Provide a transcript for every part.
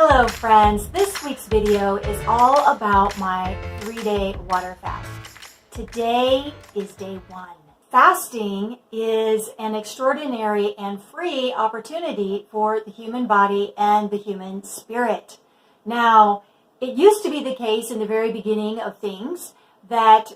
Hello friends, this week's video is all about my 3-day water fast. Today is day 1. Fasting is an extraordinary and free opportunity for the human body and the human spirit. Now, it used to be the case in the very beginning of things that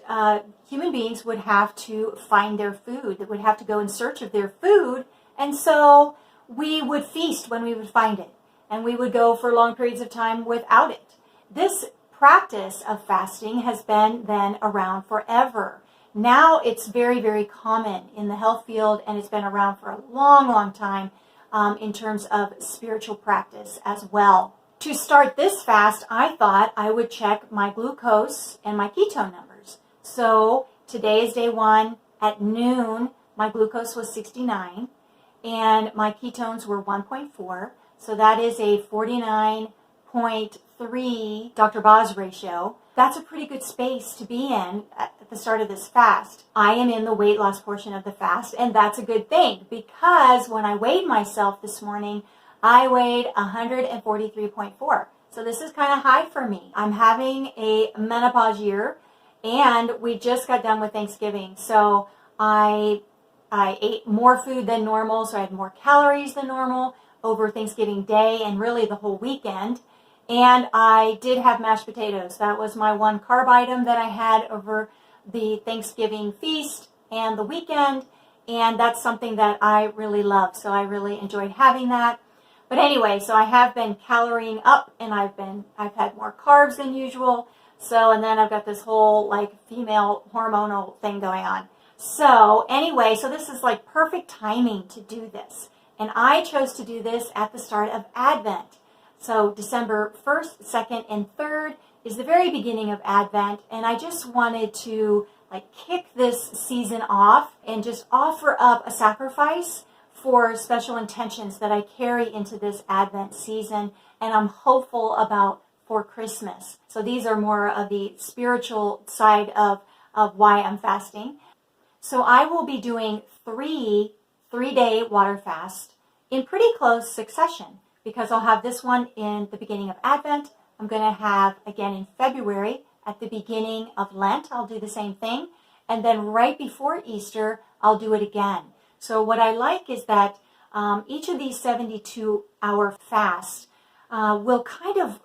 human beings would have to find their food, that would have to go in search of their food, and so we would feast when we would find it. And we would go for long periods of time without it. This practice of fasting has been then around forever. Now it's very, very common in the health field, and it's been around for a long, long time in terms of spiritual practice as well. To start this fast, I thought I would check my glucose and my ketone numbers. So today is day 1. At noon, my glucose was 69, and my ketones were 1.4. So that is a 49.3 Dr. Boz ratio. That's a pretty good space to be in at the start of this fast. I am in the weight loss portion of the fast, and that's a good thing because when I weighed myself this morning, I weighed 143.4. So this is kind of high for me. I'm having a menopause year, and we just got done with Thanksgiving. So I ate more food than normal, so I had more calories than normal over Thanksgiving Day and really the whole weekend. And I did have mashed potatoes. That was my one carb item that I had over the Thanksgiving feast and the weekend. And that's something that I really love. So I really enjoyed having that. But anyway, so I have been calorying up, and I've had more carbs than usual. So, and then I've got this whole like female hormonal thing going on. So anyway, so this is like perfect timing to do this. And I chose to do this at the start of Advent. So December 1st, 2nd, and 3rd is the very beginning of Advent. And I just wanted to like kick this season off and just offer up a sacrifice for special intentions that I carry into this Advent season. And I'm hopeful about for Christmas. So these are more of the spiritual side of why I'm fasting. So I will be doing 3-day water fast in pretty close succession because I'll have this one in the beginning of Advent. I'm going to have again in February at the beginning of Lent. I'll do the same thing. And then right before Easter, I'll do it again. So what I like is that each of these 72-hour fasts will kind of,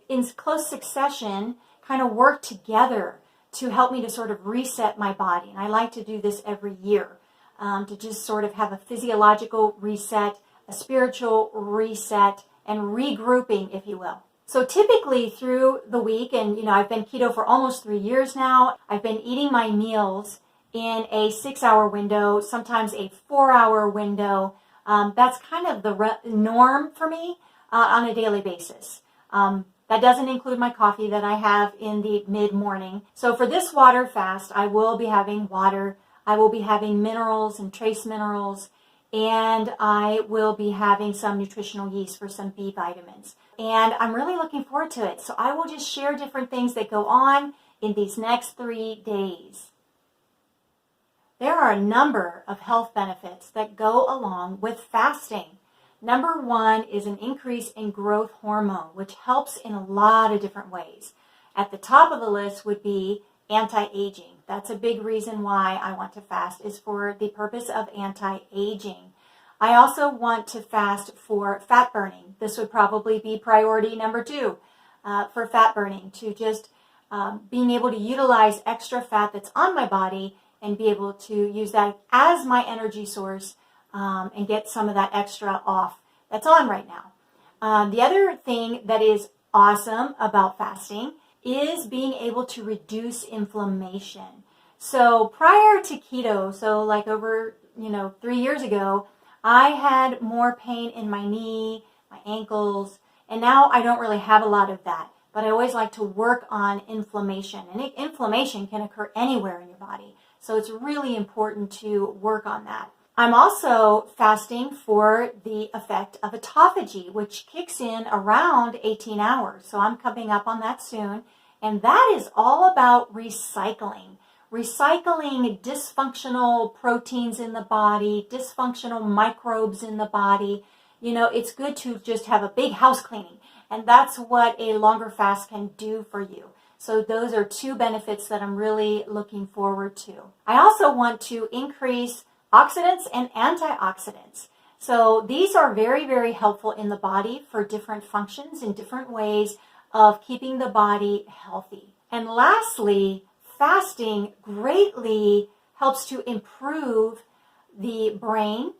in close succession, kind of work together to help me to sort of reset my body. And I like to do this every year. To just sort of have a physiological reset, a spiritual reset, and regrouping, if you will. So typically through the week, and I've been keto for almost 3 years now, I've been eating my meals in a 6-hour window, sometimes a 4-hour window. That's kind of the norm for me on a daily basis. That doesn't include my coffee that I have in the mid-morning. So for this water fast, I will be having water. I will be having minerals and trace minerals, and I will be having some nutritional yeast for some B vitamins. And I'm really looking forward to it. So I will just share different things that go on in these next 3 days. There are a number of health benefits that go along with fasting. Number 1 is an increase in growth hormone, which helps in a lot of different ways. At the top of the list would be anti-aging. That's a big reason why I want to fast, is for the purpose of anti-aging. I also want to fast for fat burning. This would probably be priority number 2 for fat burning, to just being able to utilize extra fat that's on my body and be able to use that as my energy source and get some of that extra off that's on right now. The other thing that is awesome about fasting is being able to reduce inflammation. So prior to keto, so like over 3 years ago, I had more pain in my knee, my ankles, and now I don't really have a lot of that. But I always like to work on inflammation, and inflammation can occur anywhere in your body. So it's really important to work on that. I'm also fasting for the effect of autophagy, which kicks in around 18 hours. So I'm coming up on that soon. And that is all about recycling. Recycling dysfunctional proteins in the body, dysfunctional microbes in the body, it's good to just have a big house cleaning. And that's what a longer fast can do for you. So those are two benefits that I'm really looking forward to. I also want to increase oxidants and antioxidants. So these are very, very helpful in the body for different functions in different ways of keeping the body healthy. And lastly, fasting greatly helps to improve the brain,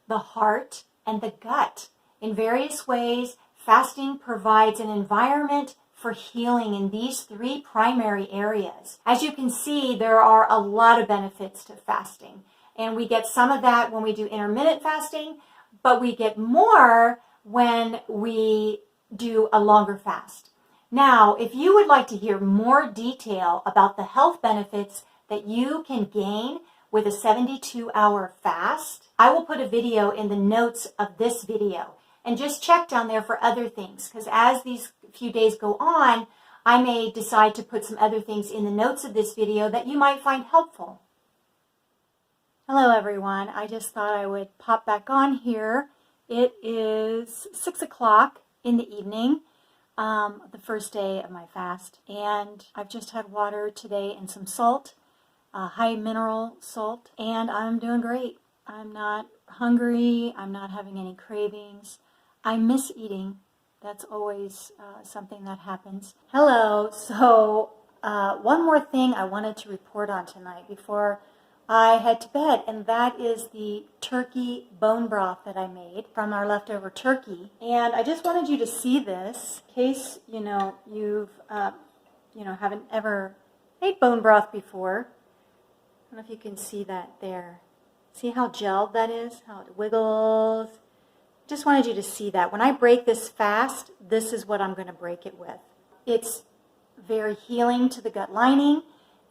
the heart, and the gut. In various ways, fasting provides an environment for healing in these three primary areas. As you can see, there are a lot of benefits to fasting. And we get some of that when we do intermittent fasting, but we get more when we do a longer fast. Now, if you would like to hear more detail about the health benefits that you can gain with a 72-hour fast, I will put a video in the notes of this video. And just check down there for other things, because as these few days go on, I may decide to put some other things in the notes of this video that you might find helpful. Hello everyone, I just thought I would pop back on here. It is 6 o'clock in the evening, the first day of my fast, and I've just had water today and some salt, high mineral salt, and I'm doing great. I'm not hungry, I'm not having any cravings. I miss eating. That's always something that happens. Hello, so one more thing I wanted to report on tonight before I head to bed, and that is the turkey bone broth that I made from our leftover turkey. And I just wanted you to see this in case you've haven't ever made bone broth before. I don't know if you can see that there. See how gelled that is? How it wiggles? Just wanted you to see that. When I break this fast, this is what I'm going to break it with. It's very healing to the gut lining,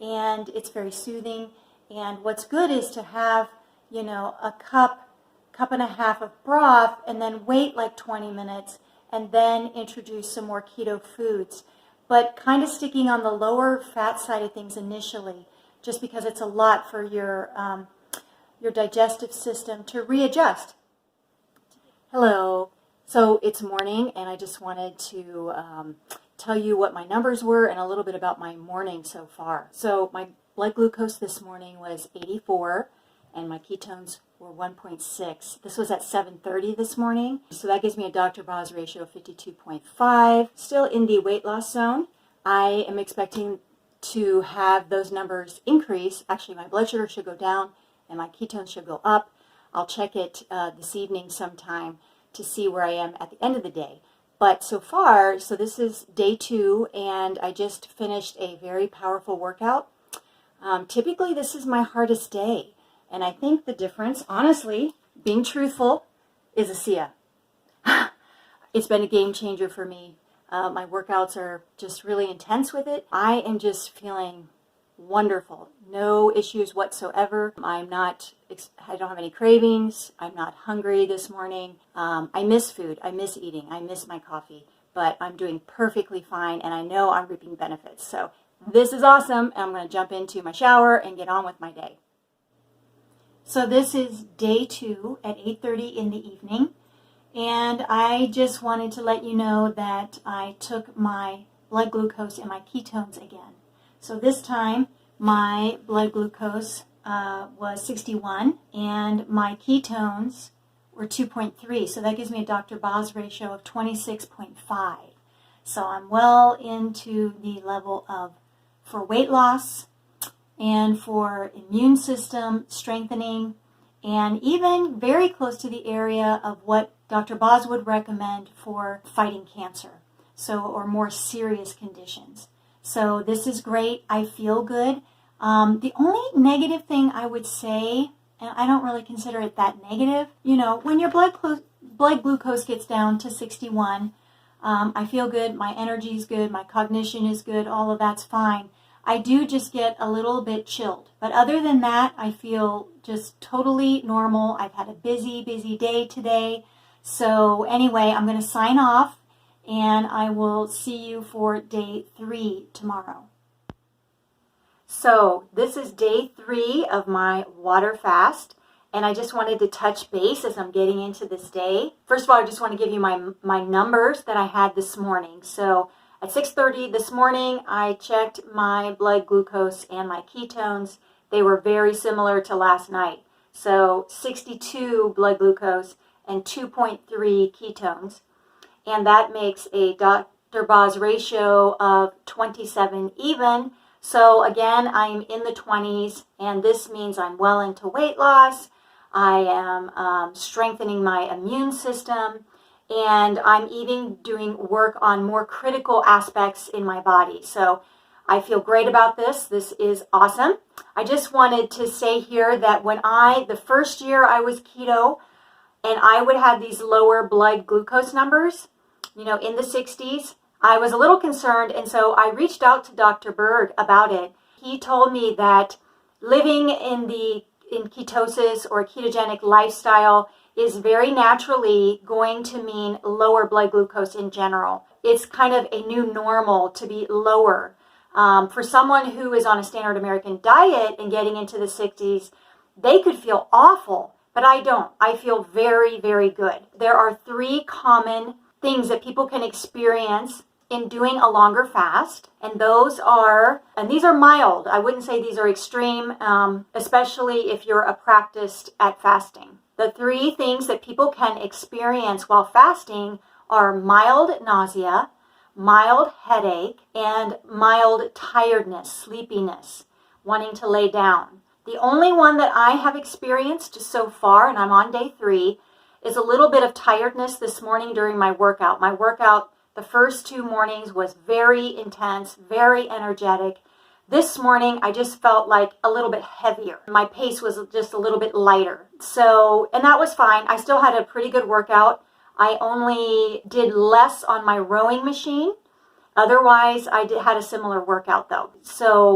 and it's very soothing. And what's good is to have, a cup and a half of broth, and then wait like 20 minutes, and then introduce some more keto foods. But kind of sticking on the lower fat side of things initially, just because it's a lot for your digestive system to readjust. Hello. So it's morning, and I just wanted to tell you what my numbers were and a little bit about my morning so far. So my blood glucose this morning was 84, and my ketones were 1.6. This was at 7:30 this morning. So that gives me a Dr. Boz ratio of 52.5. Still in the weight loss zone. I am expecting to have those numbers increase. Actually, my blood sugar should go down, and my ketones should go up. I'll check it this evening sometime to see where I am at the end of the day. But so far, so this is day 2, and I just finished a very powerful workout. Typically, this is my hardest day, and I think the difference, honestly, being truthful, is ASEA. It's been a game changer for me. My workouts are just really intense with it. I am just feeling wonderful. No issues whatsoever. I don't have any cravings. I'm not hungry this morning. I miss food. I miss eating. I miss my coffee. But I'm doing perfectly fine, and I know I'm reaping benefits. So this is awesome. I'm going to jump into my shower and get on with my day. So this is day 2 at 8:30 in the evening. And I just wanted to let you know that I took my blood glucose and my ketones again. So this time, my blood glucose was 61, and my ketones were 2.3. So that gives me a Dr. Boz ratio of 26.5. So I'm well into the level for weight loss and for immune system strengthening, and even very close to the area of what Dr. Boz would recommend for fighting cancer, or more serious conditions. So this is great. I feel good. The only negative thing I would say, and I don't really consider it that negative, when your blood glucose gets down to 61, I feel good, my energy is good, my cognition is good, all of that's fine. I do just get a little bit chilled. But other than that, I feel just totally normal. I've had a busy, busy day today. So anyway, I'm going to sign off, and I will see you for day 3 tomorrow. So this is day 3 of my water fast, And I just wanted to touch base as I'm getting into this day. First of all, I just want to give you my numbers that I had this morning. So at 6:30 this morning, I checked my blood glucose and my ketones. They were very similar to last night. So 62 blood glucose and 2.3 ketones. And that makes a Dr. Boz ratio of 27 even. So again, I'm in the 20s, and this means I'm well into weight loss. I am strengthening my immune system, and I'm even doing work on more critical aspects in my body. So I feel great about this. This is awesome. I just wanted to say here that the first year I was keto, and I would have these lower blood glucose numbers, in the 60s, I was a little concerned, and so I reached out to Dr. Berg about it. He told me that living in ketosis or ketogenic lifestyle is very naturally going to mean lower blood glucose in general. It's kind of a new normal to be lower. For someone who is on a standard American diet and getting into the 60s, they could feel awful, but I don't. I feel very, very good. There are 3 common things that people can experience in doing a longer fast, and these are mild. I wouldn't say these are extreme, especially if you're practiced at fasting. The 3 things that people can experience while fasting are mild nausea, mild headache, and mild tiredness, sleepiness, wanting to lay down. The only one that I have experienced so far, and I'm on day 3, is a little bit of tiredness this morning during my workout. My workout the first 2 mornings was very intense, very energetic. This morning, I just felt like a little bit heavier. My pace was just a little bit lighter. And that was fine. I still had a pretty good workout. I only did less on my rowing machine. Otherwise, I had a similar workout though.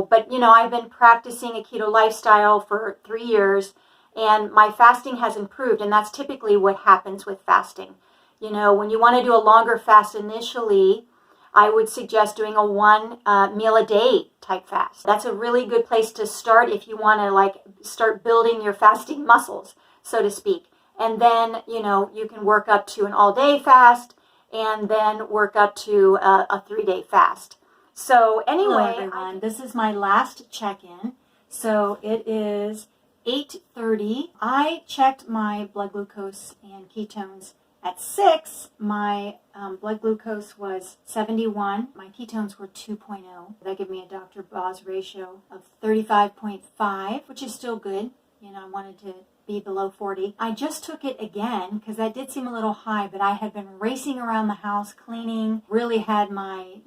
But I've been practicing a keto lifestyle for 3 years, and my fasting has improved, and that's typically what happens with fasting. When you want to do a longer fast initially, I would suggest doing a 1 meal a day type fast. That's a really good place to start if you want to start building your fasting muscles, so to speak. And then, you can work up to an all-day fast and then work up to a 3-day fast. So anyway, hello everyone, this is my last check-in. So it is 8:30. I checked my blood glucose and ketones at 6. My blood glucose was 71. My ketones were 2.0. That gave me a Dr. Boz ratio of 35.5, which is still good. I wanted to be below 40. I just took it again because that did seem a little high, but I had been racing around the house cleaning, really had my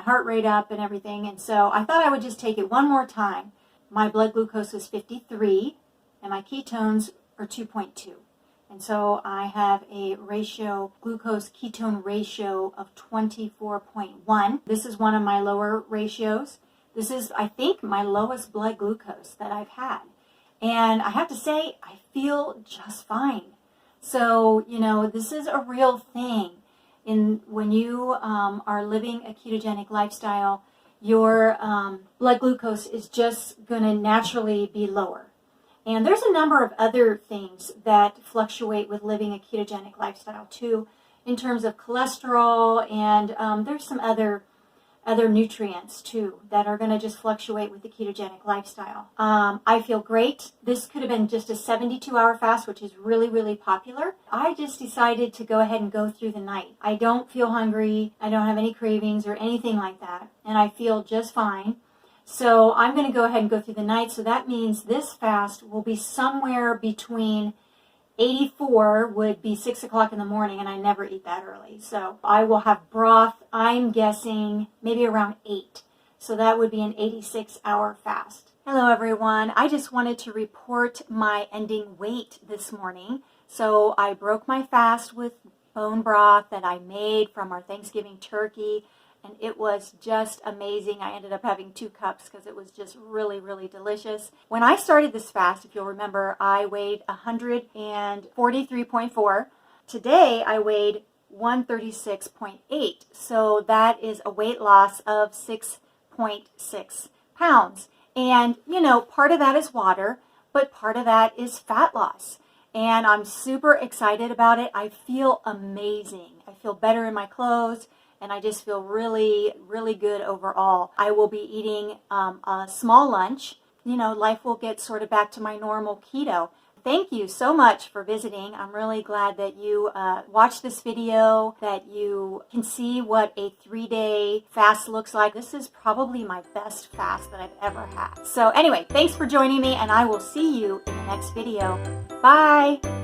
heart rate up and everything, and so I thought I would just take it one more time. My blood glucose was 53, and my ketones are 2.2. And so I have a glucose-ketone ratio of 24.1. This is one of my lower ratios. This is, I think, my lowest blood glucose that I've had. And I have to say, I feel just fine. So, this is a real thing. When you are living a ketogenic lifestyle, your blood glucose is just going to naturally be lower. And there's a number of other things that fluctuate with living a ketogenic lifestyle too, in terms of cholesterol, and there's some other nutrients too that are going to just fluctuate with the ketogenic lifestyle. I feel great. This could have been just a 72-hour fast, which is really, really popular. I just decided to go ahead and go through the night. I don't feel hungry. I don't have any cravings or anything like that, and I feel just fine. So I'm going to go ahead and go through the night. So that means this fast will be somewhere between 84 would be 6 o'clock in the morning, and I never eat that early. So I will have broth, I'm guessing, maybe around 8. So that would be an 86-hour fast. Hello, everyone. I just wanted to report my ending weight this morning. So I broke my fast with bone broth that I made from our Thanksgiving turkey, and it was just amazing. I ended up having 2 cups because it was just really, really delicious. When I started this fast, if you'll remember, I weighed 143.4. Today, I weighed 136.8. So that is a weight loss of 6.6 pounds. And, part of that is water, but part of that is fat loss. And I'm super excited about it. I feel amazing. I feel better in my clothes, and I just feel really, really good overall. I will be eating a small lunch. You know, life will get sort of back to my normal keto. Thank you so much for visiting. I'm really glad that you watched this video, that you can see what a 3-day fast looks like. This is probably my best fast that I've ever had. So anyway, thanks for joining me, and I will see you in the next video. Bye.